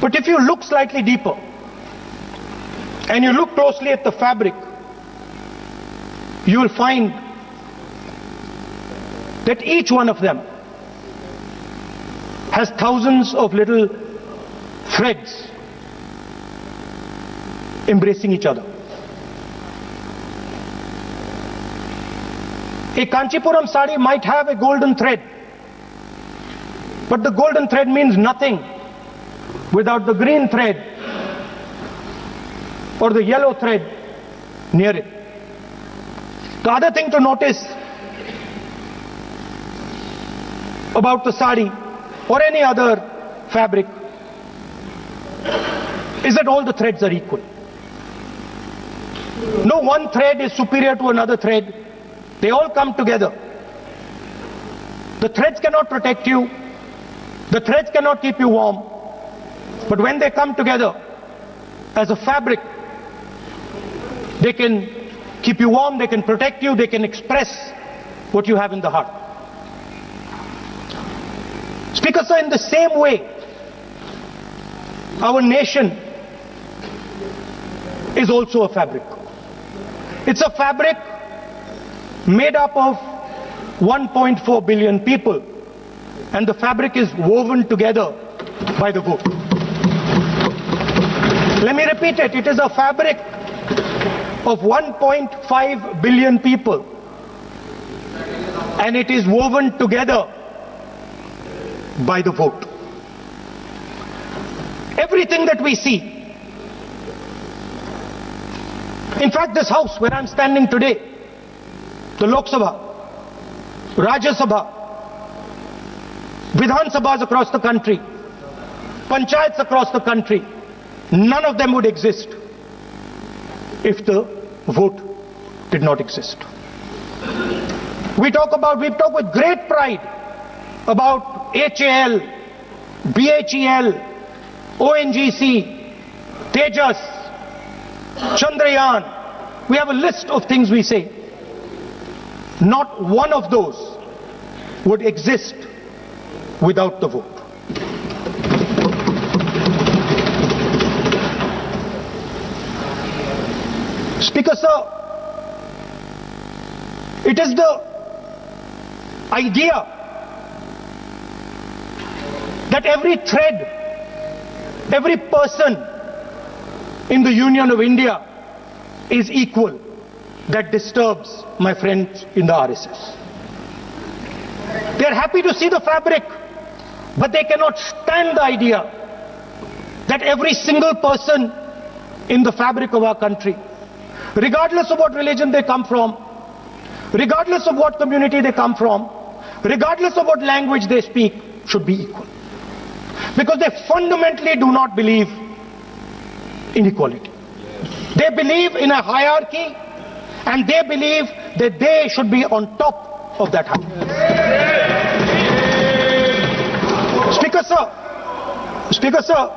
But if you look slightly deeper and you look closely at the fabric, you will find that each one of them has thousands of little threads embracing each other. A Kanchipuram sari might have a golden thread, but the golden thread means nothing without the green thread or the yellow thread near it. The other thing to notice about the sari or any other fabric is that all the threads are equal. No one thread is superior to another thread. They all come together. The threads cannot protect you. The threads cannot keep you warm. But when they come together as a fabric, they can keep you warm, they can protect you, they can express what you have in the heart. Speaker sir, in the same way, our nation is also a fabric. It's a fabric made up of 1.4 billion people, and the fabric is woven together by the vote. Let me repeat it. It is a fabric of 1.5 billion people, and it is woven together by the vote. Everything that we see, in fact this house where I'm standing today, the Lok Sabha, Rajya Sabha, Vidhan Sabhas across the country, Panchayats across the country, none of them would exist if the vote did not exist. We talk with great pride about HAL, BHEL, ONGC, Tejas, Chandrayaan. We have a list of things we say. Not one of those would exist without the vote. Speaker sir, it is the idea that every thread, every person in the Union of India is equal that disturbs my friends in the RSS. They are happy to see the fabric, but they cannot stand the idea that every single person in the fabric of our country, regardless of what religion they come from, regardless of what community they come from, regardless of what language they speak, should be equal. Because they fundamentally do not believe in equality. They believe in a hierarchy, and they believe that they should be on top of that hierarchy. Speaker sir,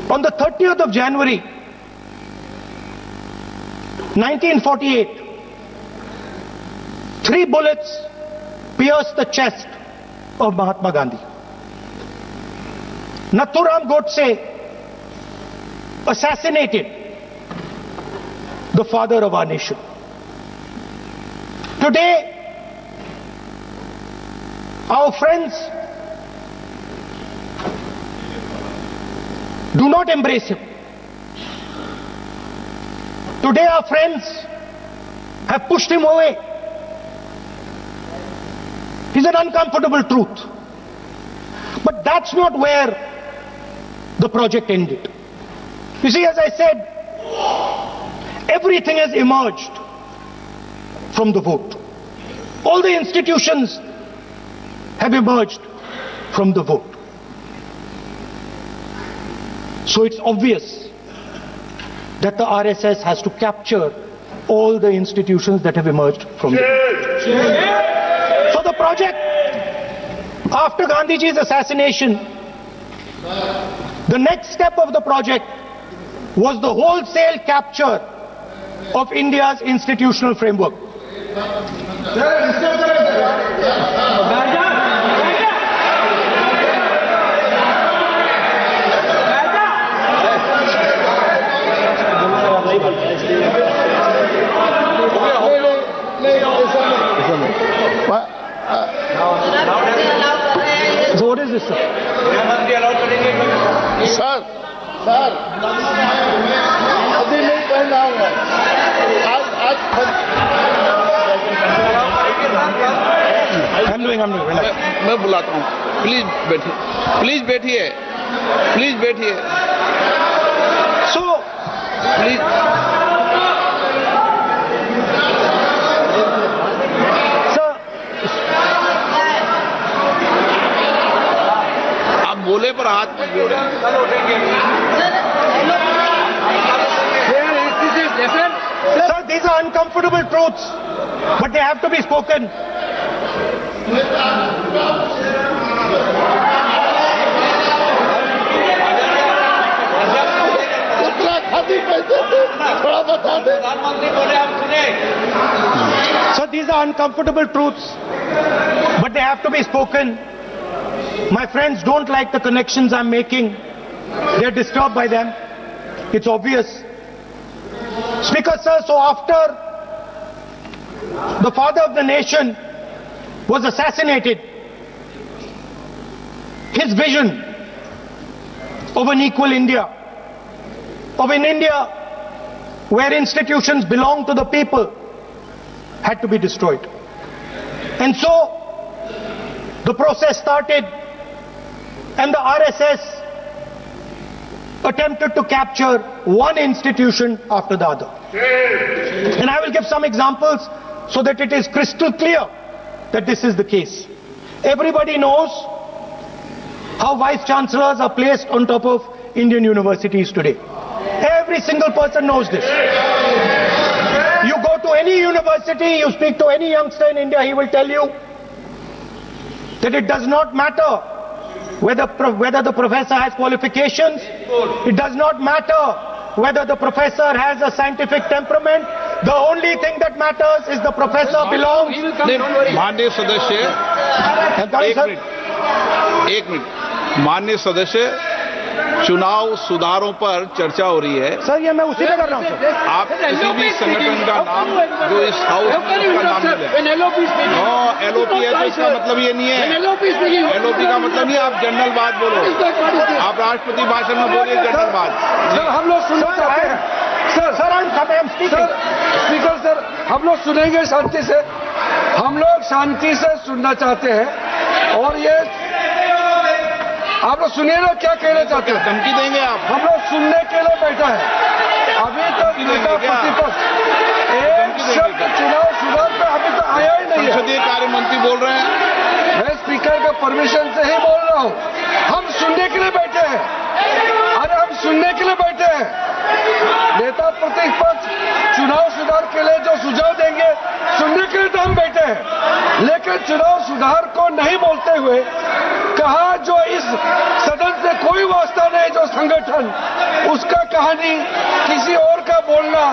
on the 30th of January 1948, 3 bullets pierced the chest of Mahatma Gandhi. Nathuram Godse assassinated the father of our nation. Today, our friends do not embrace him. Today, our friends have pushed him away. He's an uncomfortable truth. But that's not where the project ended. You see, as I said, everything has emerged from the vote. All the institutions have emerged from the vote. So it's obvious that the RSS has to capture all the institutions that have emerged from the vote. So the project, after Gandhiji's assassination, the next step of the project was the wholesale capture of India's institutional framework. this, sir? Sir अभी नहीं पहना हुआ आज मैं बुलाता हूँ। Please बैठिए So, please. sir, आप बोले पर हाथ मत जोड़े। sir, these are uncomfortable truths, but they have to be spoken. थोड़ा बता दे। So these are uncomfortable truths, but they have to be spoken. My friends don't like the connections I'm making. They're disturbed by them. It's obvious. Speaker, sir, so after the father of the nation was assassinated, his vision of an equal India, of an India where institutions belong to the people, had to be destroyed. And so the process started, and the RSS attempted to capture one institution after the other. And I will give some examples so that it is crystal clear that this is the case. Everybody knows how vice chancellors are placed on top of Indian universities today. Every single person knows this. You go to any university, you speak to any youngster in India, he will tell you that it does not matter whether the professor has qualifications, it does not matter whether the professor has a scientific temperament. The only thing that matters is the professor belongs. माननीय सदस्य, एक minute, माननीय सदस्य, चुनाव सुधारों पर चर्चा हो रही है। सर ये मैं उसी पे कर रहा हूँ सर। आप किसी भी संगठन का नाम जो इस हाउस का नाम ले, एलओपी है तो इसका मतलब ये नहीं है। एलओपी का मतलब नहीं, आप जनरल बात बोलो, आप राष्ट्रपति भाषण में बोलिए जनरल बात। सर हम लोग सुनना चाहते हैं। सर स्पीकर सर, हम लोग सुनेंगे शांति से, हम लोग शांति से सुनना चाहते हैं। और ये आप लोग सुनिए ना क्या कहना चाहते हैं। धमकी देंगे आप? हम लोग सुनने के लिए बैठा है। अभी तक नेता प्रतिपक्ष एक शब्द चुनाव सुधार पे अभी तक आया ही नहीं है। संसदीय कार्य मंत्री बोल रहे हैं। मैं स्पीकर का परमिशन से ही बोल रहा हूँ। हम सुनने के लिए बैठे हैं। अरे हम सुनने के लिए बैठे हैं। नेता प्रतिपक्ष चुनाव सुधार के लिए जो सुझाव देंगे सुनने के लिए तो हम बैठे हैं, लेकिन चुनाव सुधार को नहीं बोलते हुए कहा जो इस सदन से कोई वास्ता नहीं, जो संगठन उसका कहानी किसी और का बोलना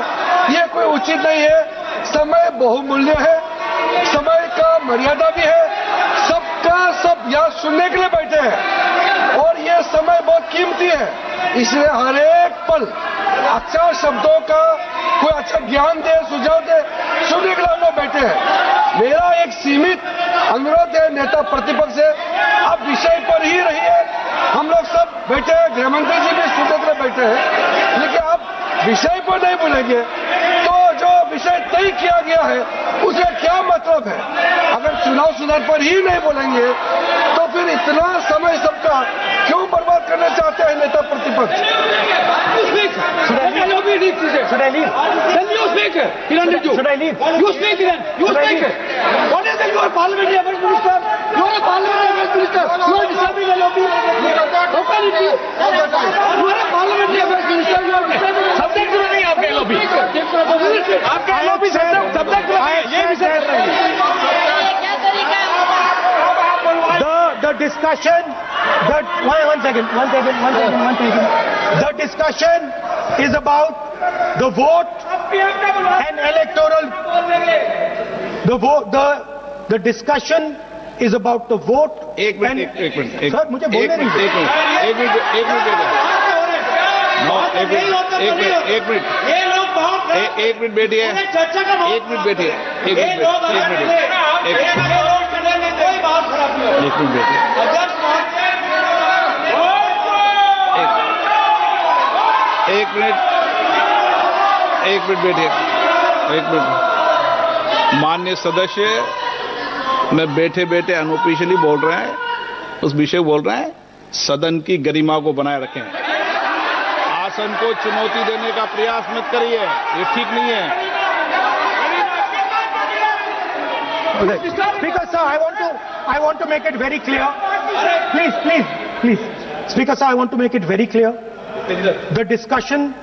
ये कोई उचित नहीं है। समय बहुमूल्य है, समय का मर्यादा भी है, सबका सब यहाँ सुनने के लिए बैठे हैं और ये समय बहुत कीमती है। इसलिए हर एक पल अच्छा शब्दों का कोई अच्छा ज्ञान दे, सुझाव दे, सुनने के लिए हम लोग बैठे हैं। मेरा एक सीमित अनुरोध है नेता प्रतिपक्ष से, आप विषय पर ही रहिए। हम लोग सब बैठे हैं, गृहमंत्री जी भी सुनने के लिए बैठे हैं, लेकिन आप विषय पर नहीं बोलेंगे तो जो विषय तय किया गया है उसका क्या मतलब है। अगर चुनाव सुधार पर ही नहीं बोलेंगे तो फिर इतना समय सबका क्यों बर्बाद करना चाहते हैं नेता प्रतिपक्ष। Should I leave? Then you speak. Should I leave? You speak then. You speak. What is it? You are parliamentary affairs minister. You are a parliamentary affairs minister. You are disturbing the lobby. How can it be? You are a parliamentary affairs minister. You are disturbing. Subject में नहीं आपके lobby. आपका lobby subject में नहीं. ये विषय कर रहे हैं. The discussion that one second. The discussion is about the vote and electoral. The discussion is about the vote. एक मिनट सर मुझे बोलने नहीं दीजिए। एक मिनट बैठिए। एक मिनट बैठिए, एक मिनट। माननीय सदस्य में बैठे बैठे अनऑफिशियली बोल रहे हैं, उस विषय बोल रहे हैं। सदन की गरिमा को बनाए रखें, आसन को चुनौती देने का प्रयास मत करिए, ये ठीक नहीं है। Speaker sir, I want to make it very clear. Please. Speaker sir, I want to make it very clear. The discussion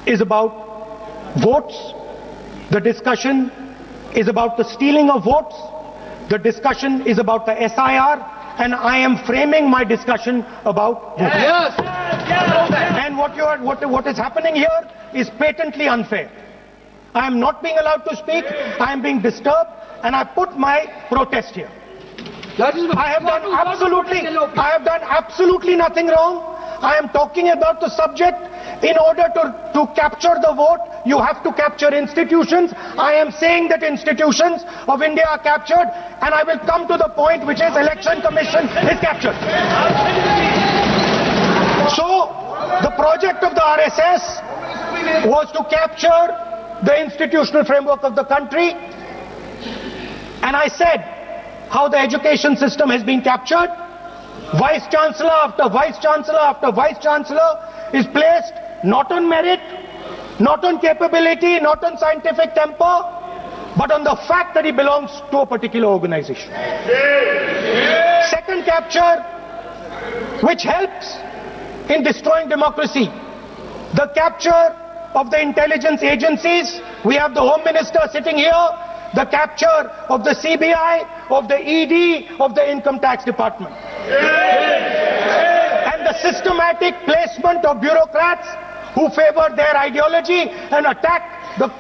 is about votes. The discussion is about the stealing of votes. The discussion is about the SIR, and I am framing my discussion about votes. Yes. And what is happening here is patently unfair. I am not being allowed to speak. I am being disturbed, and I put my protest here. I have done absolutely nothing wrong. I am talking about the subject. In order to capture the vote, you have to capture institutions. I am saying that institutions of India are captured, and I will come to the point, which is Election Commission is captured. So, the project of the RSS was to capture the institutional framework of the country, and I said how the education system has been captured. Vice Chancellor after Vice Chancellor after Vice Chancellor is placed not on merit, not on capability, not on scientific temper, but on the fact that he belongs to a particular organization. Second capture, which helps in destroying democracy, the capture of the intelligence agencies. We have the Home Minister sitting here. The capture of the CBI, of the ED, of the Income Tax Department. And the systematic placement of bureaucrats who favor their ideology and attack the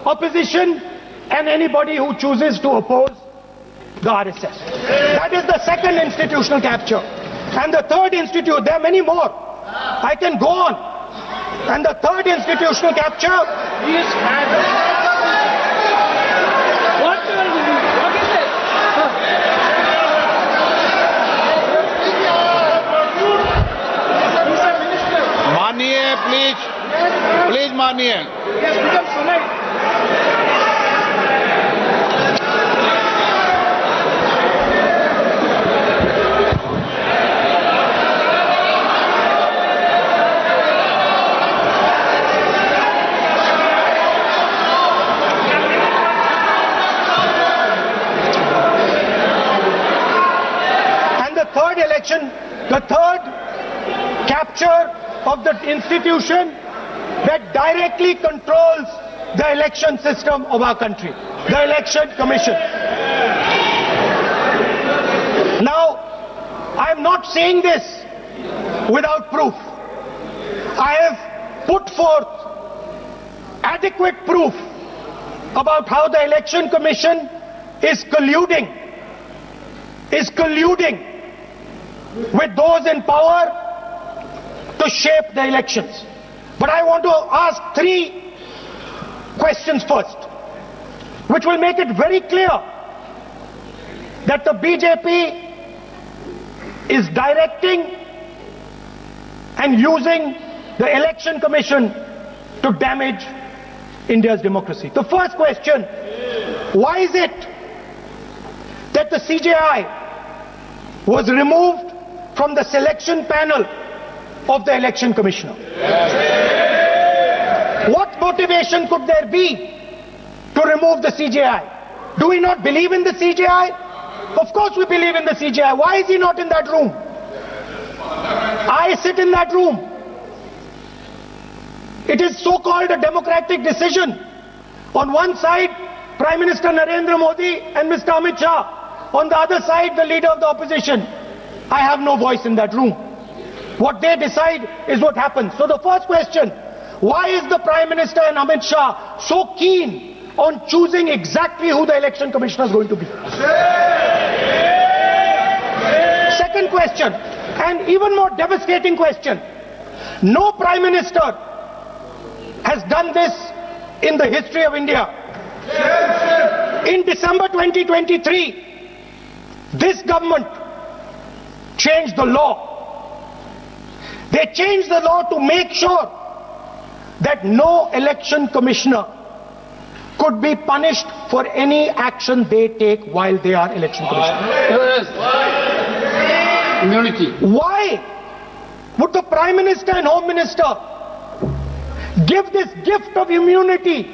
opposition and anybody who chooses to oppose the RSS. That is the second institutional capture. And the third there are many more. I can go on. And the third institutional capture is... मानिए, please मानिए। And the third capture of the institution that directly controls the election system of our country, the Election Commission. Now, I am not saying this without proof. I have put forth adequate proof about how the Election Commission is colluding with those in power to shape the elections. But I want to ask three questions first, which will make it very clear that the BJP is directing and using the Election Commission to damage India's democracy. The first question, why is it that the CJI was removed from the selection panel of the Election Commissioner? What motivation could there be to remove the CJI? Do we not believe in the CJI? Of course we believe in the CJI. Why is he not in that room? I sit in that room. It is so-called a democratic decision. On one side, Prime Minister Narendra Modi and Mr. Amit Shah. On the other side, the leader of the opposition. I have no voice in that room. What they decide is what happens. So the first question, why is the Prime Minister and Amit Shah so keen on choosing exactly who the Election Commissioner is going to be? Second question, and even more devastating question, no Prime Minister has done this in the history of India. In December 2023, this government changed the law. They changed the law to make sure that no election commissioner could be punished for any action they take while they are election commissioner. Immunity. Why would the Prime Minister and Home Minister give this gift of immunity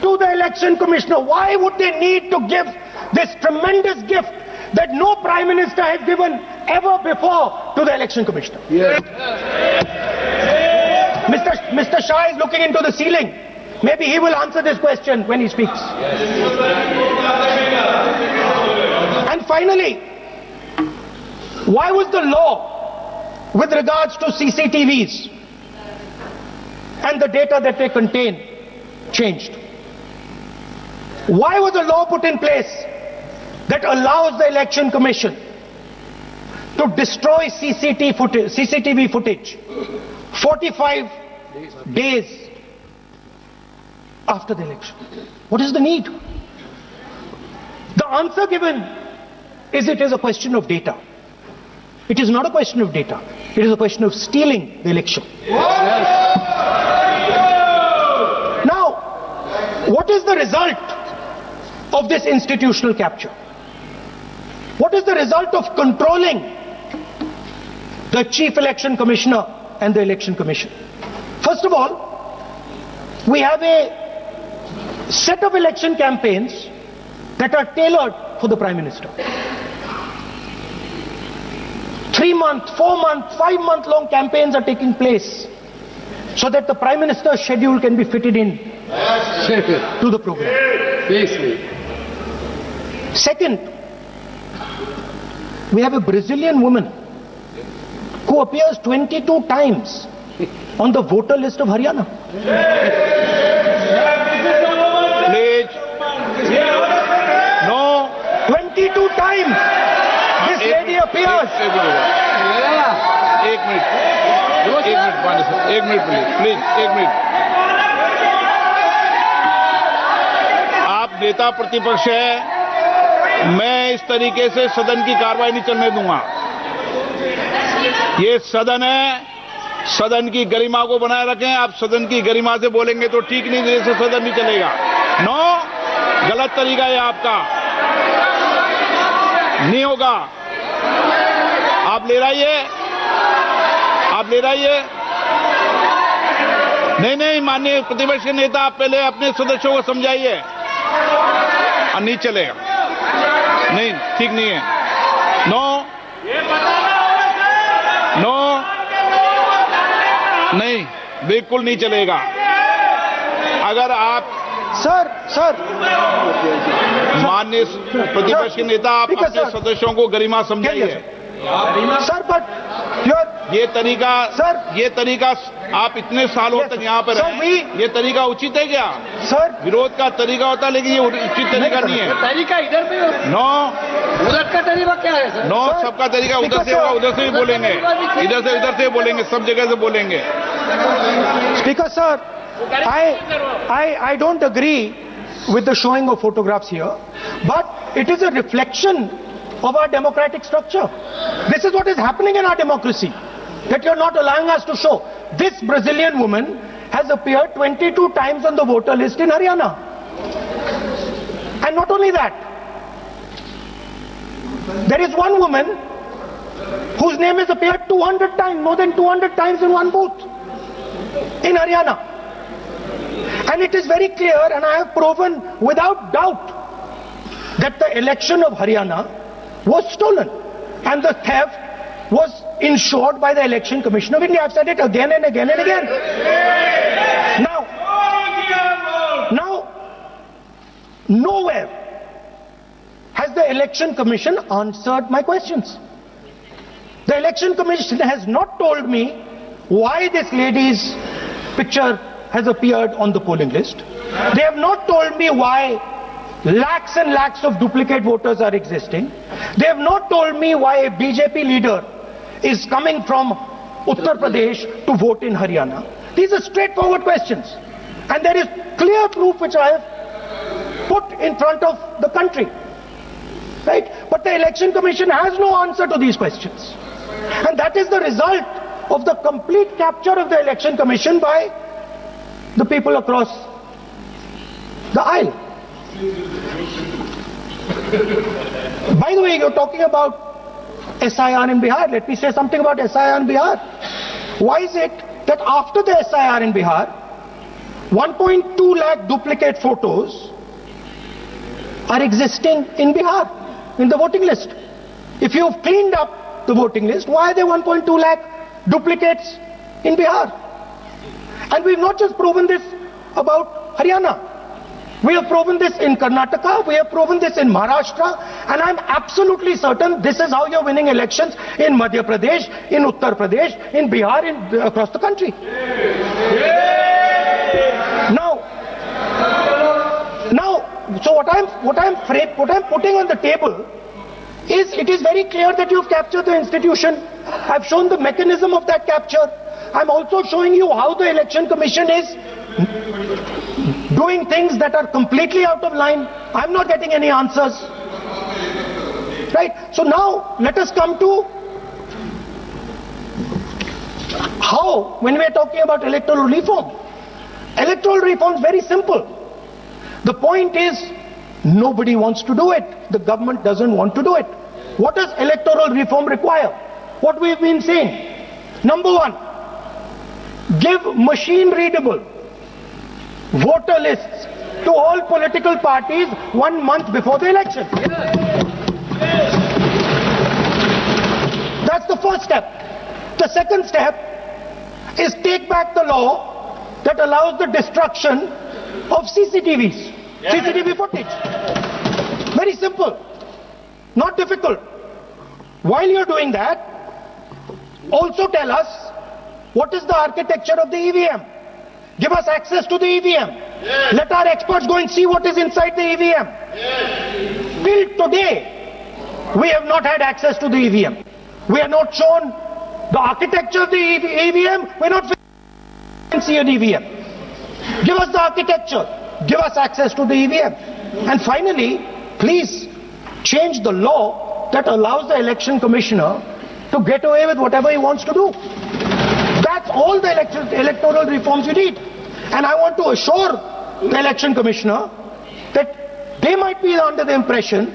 to the election commissioner? Why would they need to give this tremendous gift that no Prime Minister has given ever before to the election commissioner? Yes. Mr. Shah is looking into the ceiling. Maybe he will answer this question when he speaks. And finally, why was the law with regards to CCTVs and the data that they contain changed? Why was a law put in place that allows the election commission to destroy CCTV footage 45 days after the election? What is the need? The answer given is it is a question of data. It is not a question of data. It is a question of stealing the election. Now, what is the result of this institutional capture? What is the result of controlling the Chief Election Commissioner and the Election Commission? First of all, we have a set of election campaigns that are tailored for the Prime Minister. 3-month, 4-month, 5-month long campaigns are taking place so that the Prime Minister's schedule can be fitted in to the program. Second, we have a Brazilian woman who appears 22 times on the voter list of Haryana. Please. No. 22 times this lady appears. एक minute please एक minute. आप नेता प्रतिपक्ष है, मैं इस तरीके से सदन की कार्रवाई नहीं चलने दूंगा. ये सदन है, सदन की गरिमा को बनाए रखें. आप सदन की गरिमा से बोलेंगे तो ठीक नहीं, जैसे सदन नहीं चलेगा. नो, गलत तरीका है आपका, नहीं होगा. आप ले रहिए, आप ले रहिए. नहीं, माननीय प्रतिपक्ष के नेता, आप पहले अपने सदस्यों को समझाइए. नहीं चलेगा, नहीं, ठीक नहीं है. नो, नहीं, बिल्कुल नहीं चलेगा. अगर आप सर माननीय प्रतिपक्ष के नेता, आप अपने सदस्यों को गरिमा समझाइए. सर, बट ये तरीका आप इतने सालों तक यहाँ पर हैं, ये तरीका उचित है क्या? सर, विरोध का तरीका होता है, लेकिन ये उचित तरीका नहीं है. तरीका इधर भी नो, उधर का तरीका क्या है सर? नो, सबका तरीका उधर से होगा, उधर से भी बोलेंगे, इधर से बोलेंगे, सब जगह से बोलेंगे. Speaker sir, I don't agree with the showing of photographs here, but it is a reflection of our democratic structure. This is what is happening in our democracy, that you're not allowing us to show. This Brazilian woman has appeared 22 times on the voter list in Haryana. And not only that, there is one woman whose name has appeared 200 times, more than 200 times in one booth in Haryana. And it is very clear, and I have proven without doubt, that the election of Haryana was stolen and the theft was ensured by the Election Commission of India. I've said it again and again and again. Now, nowhere has the Election Commission answered my questions. The Election Commission has not told me why this lady's picture has appeared on the polling list. They have not told me why lakhs and lakhs of duplicate voters are existing. They have not told me why a BJP leader is coming from Uttar Pradesh to vote in Haryana. These are straightforward questions. And there is clear proof which I have put in front of the country. Right? But the Election Commission has no answer to these questions. And that is the result of the complete capture of the Election Commission by the people across the aisle. By the way, you're talking about SIR in Bihar. Let me say something about SIR in Bihar. Why is it that after the SIR in Bihar, 1.2 lakh duplicate photos are existing in Bihar, in the voting list? If you've cleaned up the voting list, why are there 1.2 lakh duplicates in Bihar? And we've not just proven this about Haryana. We have proven this in Karnataka, we have proven this in Maharashtra, and I'm absolutely certain this is how you're winning elections in Madhya Pradesh, in Uttar Pradesh, in Bihar, across the country. Now, so what I'm putting on the table is, it is very clear that you've captured the institution. I've shown the mechanism of that capture. I'm also showing you how the Election Commission is doing things that are completely out of line. I'm not getting any answers. Right? So now, let us come to how, when we are talking about electoral reform. Electoral reform is very simple. The point is, nobody wants to do it. The government doesn't want to do it. What does electoral reform require? What we've been saying. Number one, give machine-readable voter lists to all political parties 1 month before the election. That's the first step. The second step is take back the law that allows the destruction of CCTVs, CCTV footage. Very simple, not difficult. While you're doing that, also tell us what is the architecture of the EVM. Give us access to the EVM. Let our experts go and see what is inside the EVM. Till today, we have not had access to the EVM. We are not shown the architecture of the EVM. We're not can see an EVM. Give us the architecture. Give us access to the EVM. And finally, please change the law that allows the election commissioner to get away with whatever he wants to do. That's all the electoral reforms you need. And I want to assure the election commissioner that they might be under the impression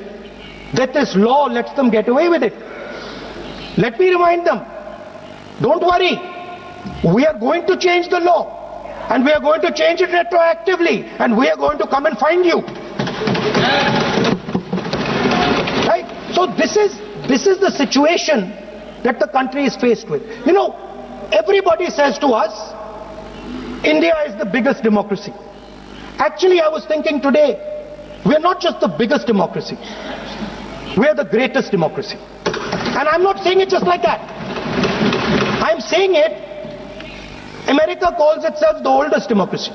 that this law lets them get away with it. Let me remind them, don't worry, we are going to change the law, and we are going to change it retroactively, and we are going to come and find you. Right? So this is the situation that the country is faced with. You know, everybody says to us, India is the biggest democracy. Actually, I was thinking today, we are not just the biggest democracy, we are the greatest democracy. And I'm not saying it just like that. I'm saying it, America calls itself the oldest democracy.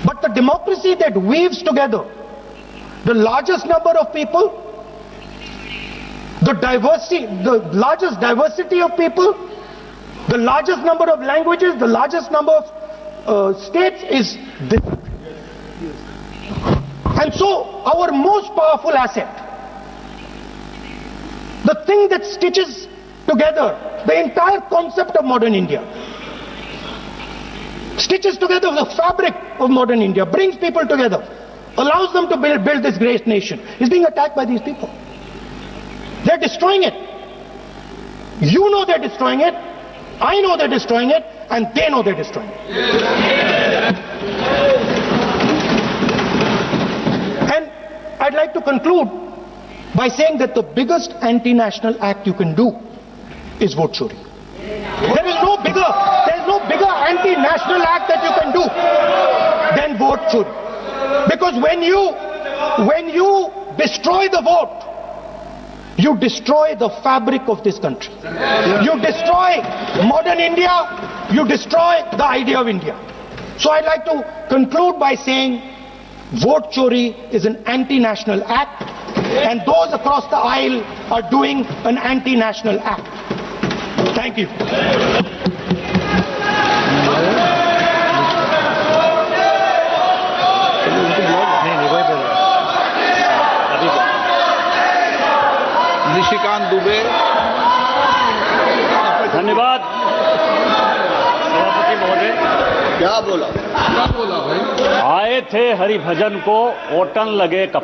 But the democracy that weaves together the largest number of people, the largest diversity of people, the largest number of languages, the largest number of states is this. And so our most powerful asset, the thing that stitches together the entire concept of modern India, stitches together the fabric of modern India, brings people together, allows them to build this great nation, is being attacked by these people. They're destroying it. You know they're destroying it, I know they're destroying it, and they know they're destroying it. And I'd like to conclude by saying that the biggest anti-national act you can do is vote chori. There is no bigger anti-national act that you can do than vote chori. Because when you destroy the vote, you destroy the fabric of this country. You destroy modern India, you destroy the idea of India. So I'd like to conclude by saying vote chori is an anti-national act, and those across the aisle are doing an anti-national act. Thank you. Nishikant Dubey. धन्यवाद सभापति महोदय। क्या बोला क्या बोला भाई? आए थे हरिभजन को ओटन लगे कपार।